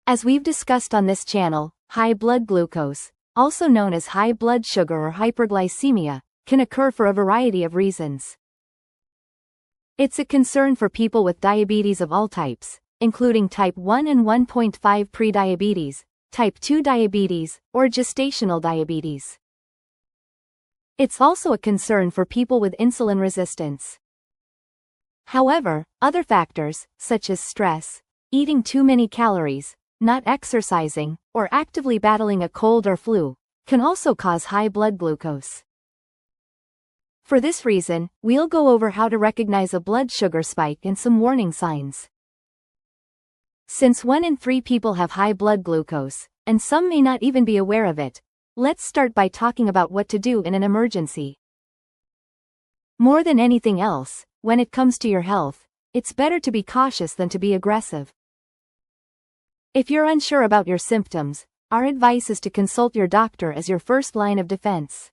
As we've discussed on this channel, high blood glucose, also known as high blood sugar or hyperglycemia, can occur for a variety of reasons. It's a concern for people with diabetes of all types, including type 1 and 1.5 prediabetes, type 2 diabetes, or gestational diabetes. It's also a concern for people with insulin resistance. However, other factors, such as stress, eating too many calories, not exercising, or actively battling a cold or flu, can also cause high blood glucose. For this reason, we'll go over how to recognize a blood sugar spike and some warning signs. Since 1 in 3 people have high blood glucose, and some may not even be aware of it, let's start by talking about what to do in an emergency. More than anything else, when it comes to your health, it's better to be cautious than to be aggressive. If you're unsure about your symptoms, our advice is to consult your doctor as your first line of defense.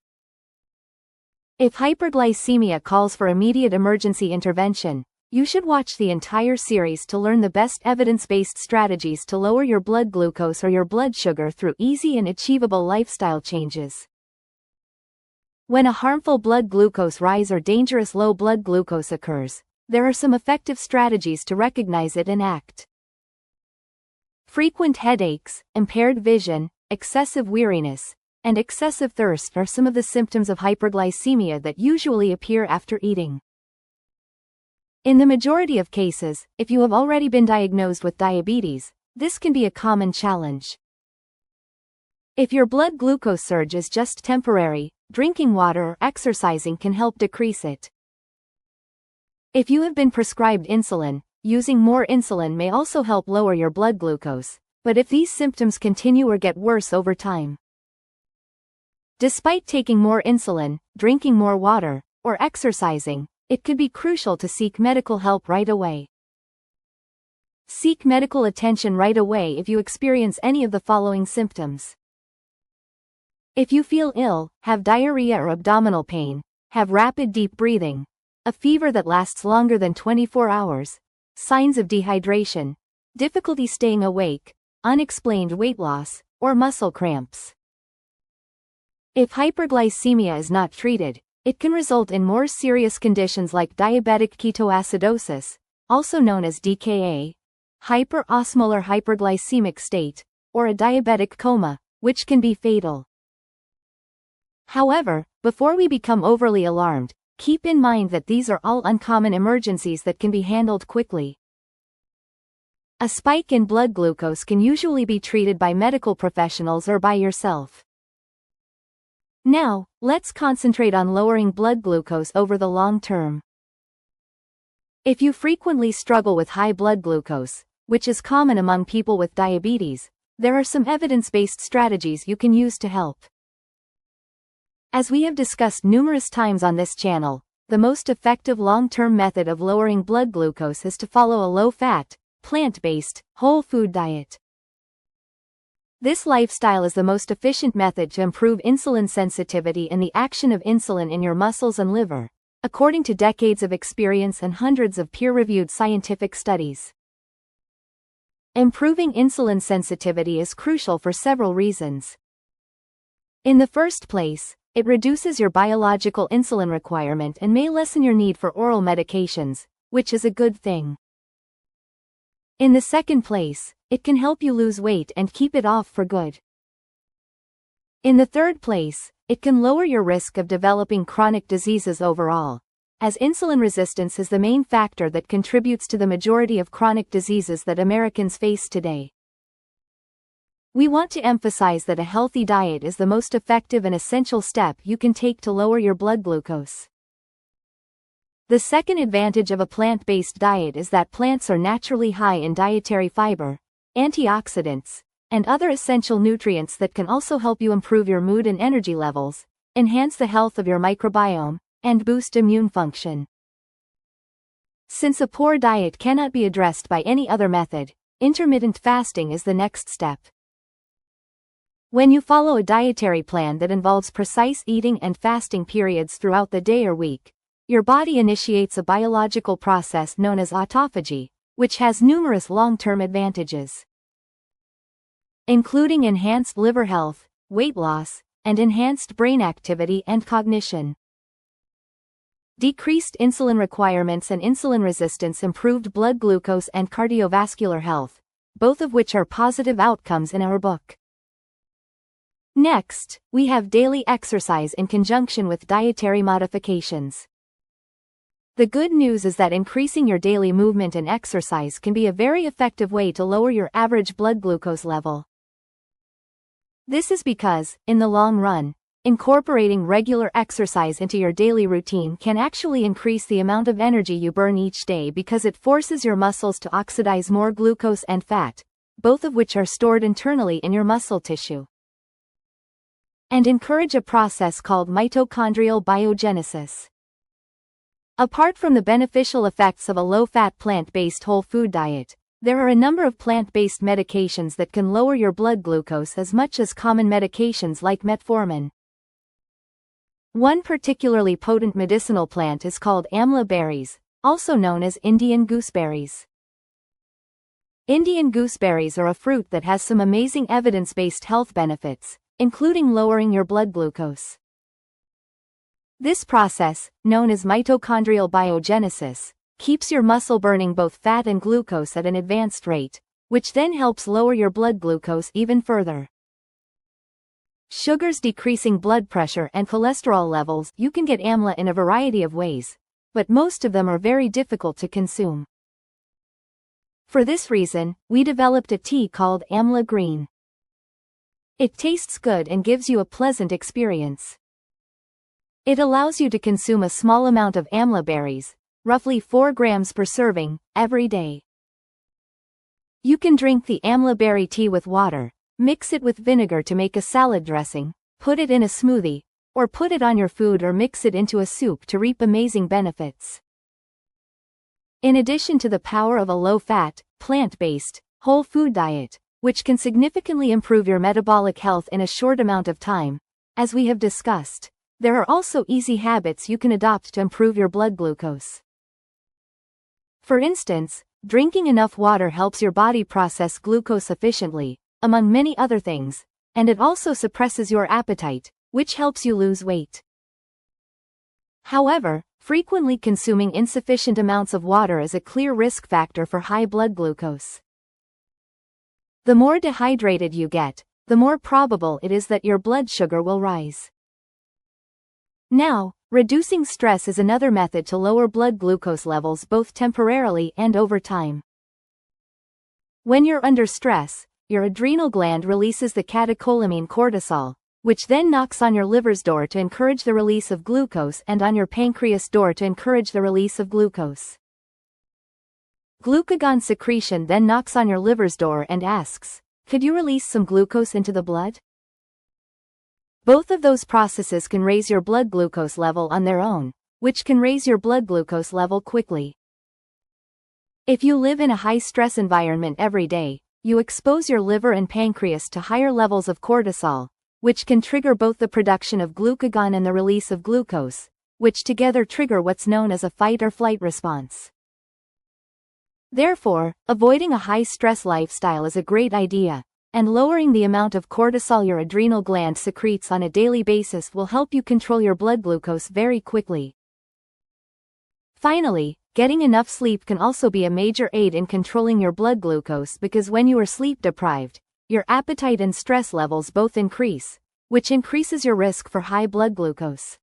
If hyperglycemia calls for immediate emergency intervention, you should watch the entire series to learn the best evidence-based strategies to lower your blood glucose or your blood sugar through easy and achievable lifestyle changes. When a harmful blood glucose rise or dangerous low blood glucose occurs, there are some effective strategies to recognize it and act. Frequent headaches, impaired vision, excessive weariness, and excessive thirst are some of the symptoms of hyperglycemia that usually appear after eating. In the majority of cases, if you have already been diagnosed with diabetes, this can be a common challenge. If your blood glucose surge is just temporary, drinking water or exercising can help decrease it. If you have been prescribed insulin, using more insulin may also help lower your blood glucose, but if these symptoms continue or get worse over time. Despite taking more insulin, drinking more water, or exercising, it could be crucial to seek medical help right away. Seek medical attention right away if you experience any of the following symptoms. If you feel ill, have diarrhea or abdominal pain, have rapid deep breathing, a fever that lasts longer than 24 hours, signs of dehydration, difficulty staying awake, unexplained weight loss, or muscle cramps. If hyperglycemia is not treated, it can result in more serious conditions like diabetic ketoacidosis, also known as DKA, hyperosmolar hyperglycemic state, or a diabetic coma, which can be fatal. However, before we become overly alarmed, keep in mind that these are all uncommon emergencies that can be handled quickly. A spike in blood glucose can usually be treated by medical professionals or by yourself. Now, let's concentrate on lowering blood glucose over the long term. If you frequently struggle with high blood glucose, which is common among people with diabetes, there are some evidence-based strategies you can use to help. As we have discussed numerous times on this channel, the most effective long-term method of lowering blood glucose is to follow a low-fat, plant-based, whole food diet. This lifestyle is the most efficient method to improve insulin sensitivity and the action of insulin in your muscles and liver, according to decades of experience and hundreds of peer-reviewed scientific studies. Improving insulin sensitivity is crucial for several reasons. In the first place, it reduces your biological insulin requirement and may lessen your need for oral medications, which is a good thing. In the second place, it can help you lose weight and keep it off for good. In the third place, it can lower your risk of developing chronic diseases overall, as insulin resistance is the main factor that contributes to the majority of chronic diseases that Americans face today. We want to emphasize that a healthy diet is the most effective and essential step you can take to lower your blood glucose. The second advantage of a plant-based diet is that plants are naturally high in dietary fiber, antioxidants, and other essential nutrients that can also help you improve your mood and energy levels, enhance the health of your microbiome, and boost immune function. Since a poor diet cannot be addressed by any other method, intermittent fasting is the next step. When you follow a dietary plan that involves precise eating and fasting periods throughout the day or week, your body initiates a biological process known as autophagy, which has numerous long-term advantages. including enhanced liver health, weight loss, and enhanced brain activity and cognition. Decreased insulin requirements and insulin resistance improved blood glucose and cardiovascular health, both of which are positive outcomes in our book. Next, we have daily exercise in conjunction with dietary modifications. The good news is that increasing your daily movement and exercise can be a very effective way to lower your average blood glucose level. This is because, in the long run, incorporating regular exercise into your daily routine can actually increase the amount of energy you burn each day because it forces your muscles to oxidize more glucose and fat, both of which are stored internally in your muscle tissue, and encourage a process called mitochondrial biogenesis. Apart from the beneficial effects of a low-fat plant-based whole food diet, there are a number of plant-based medications that can lower your blood glucose as much as common medications like metformin. One particularly potent medicinal plant is called amla berries, also known as Indian gooseberries. Indian gooseberries are a fruit that has some amazing evidence-based health benefits, including lowering your blood glucose. This process, known as mitochondrial biogenesis, keeps your muscle burning both fat and glucose at an advanced rate, which then helps lower your blood glucose even further. Sugars decreasing blood pressure and cholesterol levels. You can get amla in a variety of ways, but most of them are very difficult to consume. For this reason, we developed a tea called Amla Green. It tastes good and gives you a pleasant experience. It allows you to consume a small amount of amla berries, roughly 4 grams per serving, every day. You can drink the amla berry tea with water, mix it with vinegar to make a salad dressing, put it in a smoothie, or put it on your food or mix it into a soup to reap amazing benefits. In addition to the power of a low-fat, plant-based, whole food diet, which can significantly improve your metabolic health in a short amount of time, as we have discussed, there are also easy habits you can adopt to improve your blood glucose. For instance, drinking enough water helps your body process glucose efficiently, among many other things, and it also suppresses your appetite, which helps you lose weight. However, frequently consuming insufficient amounts of water is a clear risk factor for high blood glucose. The more dehydrated you get, the more probable it is that your blood sugar will rise. Now, reducing stress is another method to lower blood glucose levels both temporarily and over time. When you're under stress, your adrenal gland releases the catecholamine cortisol, which then knocks on your liver's door to encourage the release of glucose and on your pancreas' door to encourage the release of glucose. Glucagon secretion then knocks on your liver's door and asks, "Could you release some glucose into the blood?" Both of those processes can raise your blood glucose level on their own, which can raise your blood glucose level quickly. If you live in a high-stress environment every day, you expose your liver and pancreas to higher levels of cortisol, which can trigger both the production of glucagon and the release of glucose, which together trigger what's known as a fight-or-flight response. Therefore, avoiding a high-stress lifestyle is a great idea, and lowering the amount of cortisol your adrenal gland secretes on a daily basis will help you control your blood glucose very quickly. Finally, getting enough sleep can also be a major aid in controlling your blood glucose because when you are sleep-deprived, your appetite and stress levels both increase, which increases your risk for high blood glucose.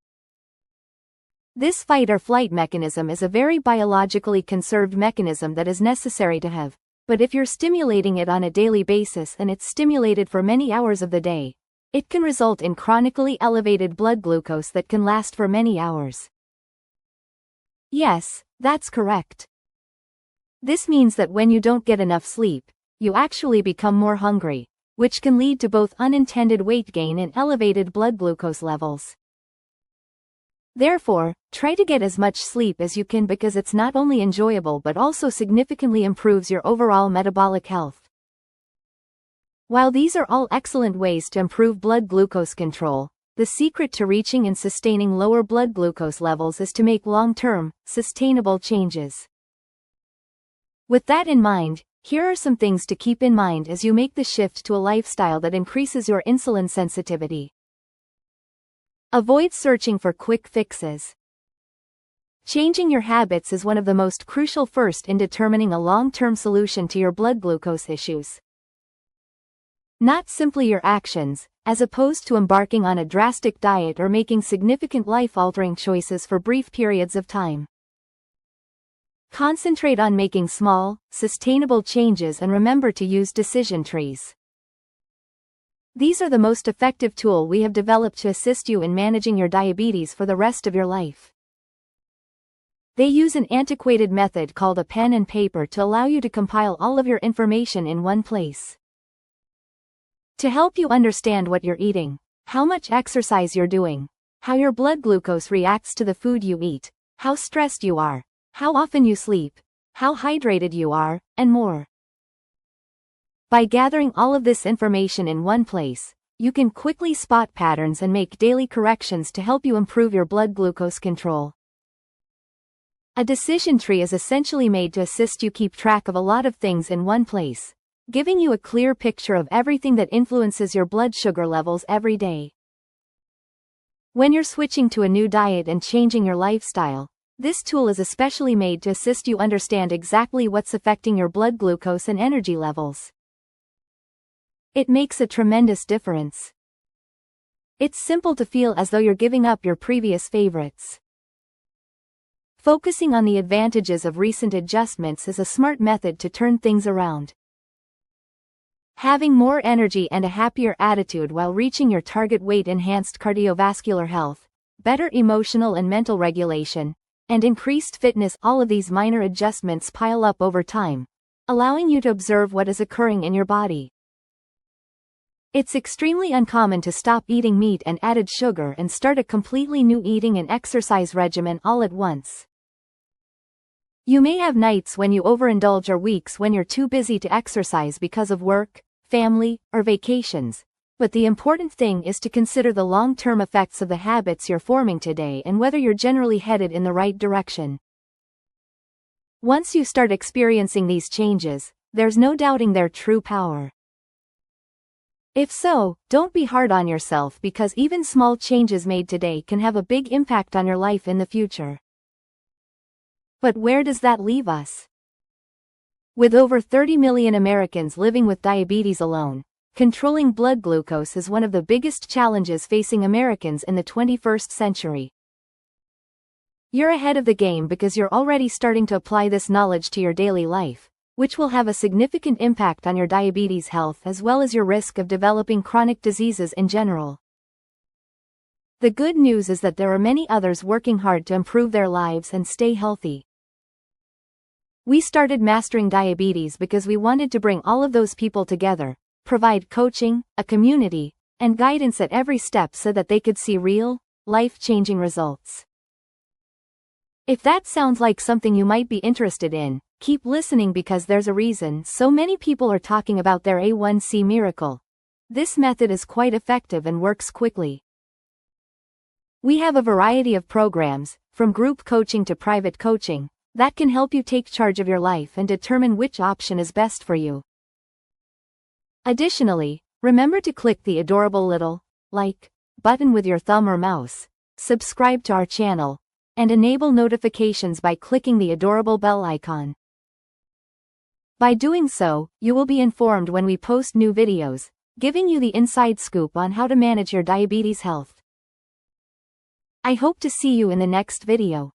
This fight-or-flight mechanism is a very biologically conserved mechanism that is necessary to have, but if you're stimulating it on a daily basis and it's stimulated for many hours of the day, it can result in chronically elevated blood glucose that can last for many hours. Yes, that's correct. This means that when you don't get enough sleep, you actually become more hungry, which can lead to both unintended weight gain and elevated blood glucose levels. Therefore, try to get as much sleep as you can because it's not only enjoyable but also significantly improves your overall metabolic health. While these are all excellent ways to improve blood glucose control, the secret to reaching and sustaining lower blood glucose levels is to make long-term, sustainable changes. With that in mind, Here are some things to keep in mind as you make the shift to a lifestyle that increases your insulin sensitivity. Avoid searching for quick fixes. Changing your habits is one of the most crucial first in determining a long-term solution to your blood glucose issues. Not simply your actions, as opposed to embarking on a drastic diet or making significant life-altering choices for brief periods of time. Concentrate on making small, sustainable changes and remember to use decision trees. These are the most effective tool we have developed to assist you in managing your diabetes for the rest of your life. They use an antiquated method called a pen and paper to allow you to compile all of your information in one place. To help you understand what you're eating, how much exercise you're doing, how your blood glucose reacts to the food you eat, how stressed you are, how often you sleep, how hydrated you are, and more. By gathering all of this information in one place, you can quickly spot patterns and make daily corrections to help you improve your blood glucose control. A decision tree is essentially made to assist you keep track of a lot of things in one place, giving you a clear picture of everything that influences your blood sugar levels every day. When you're switching to a new diet and changing your lifestyle, this tool is especially made to assist you understand exactly what's affecting your blood glucose and energy levels. It makes a tremendous difference. It's simple to feel as though you're giving up your previous favorites. Focusing on the advantages of recent adjustments is a smart method to turn things around. Having more energy and a happier attitude while reaching your target weight enhanced cardiovascular health, better emotional and mental regulation, and increased fitness. All of these minor adjustments pile up over time, allowing you to observe what is occurring in your body. It's extremely uncommon to stop eating meat and added sugar and start a completely new eating and exercise regimen all at once. You may have nights when you overindulge or weeks when you're too busy to exercise because of work, family, or vacations, but the important thing is to consider the long-term effects of the habits you're forming today and whether you're generally headed in the right direction. Once you start experiencing these changes, there's no doubting their true power. If so, don't be hard on yourself because even small changes made today can have a big impact on your life in the future. But where does that leave us? With over 30 million Americans living with diabetes alone, controlling blood glucose is one of the biggest challenges facing Americans in the 21st century. You're ahead of the game because you're already starting to apply this knowledge to your daily life, which will have a significant impact on your diabetes health as well as your risk of developing chronic diseases in general. The good news is that there are many others working hard to improve their lives and stay healthy. We started Mastering Diabetes because we wanted to bring all of those people together, provide coaching, a community, and guidance at every step so that they could see real, life-changing results. If that sounds like something you might be interested in, keep listening because there's a reason so many people are talking about their A1C miracle. This method is quite effective and works quickly. We have a variety of programs, from group coaching to private coaching, that can help you take charge of your life and determine which option is best for you. Additionally, remember to click the adorable little like button with your thumb or mouse, subscribe to our channel, and enable notifications by clicking the adorable bell icon. By doing so, you will be informed when we post new videos, giving you the inside scoop on how to manage your diabetes health. I hope to see you in the next video.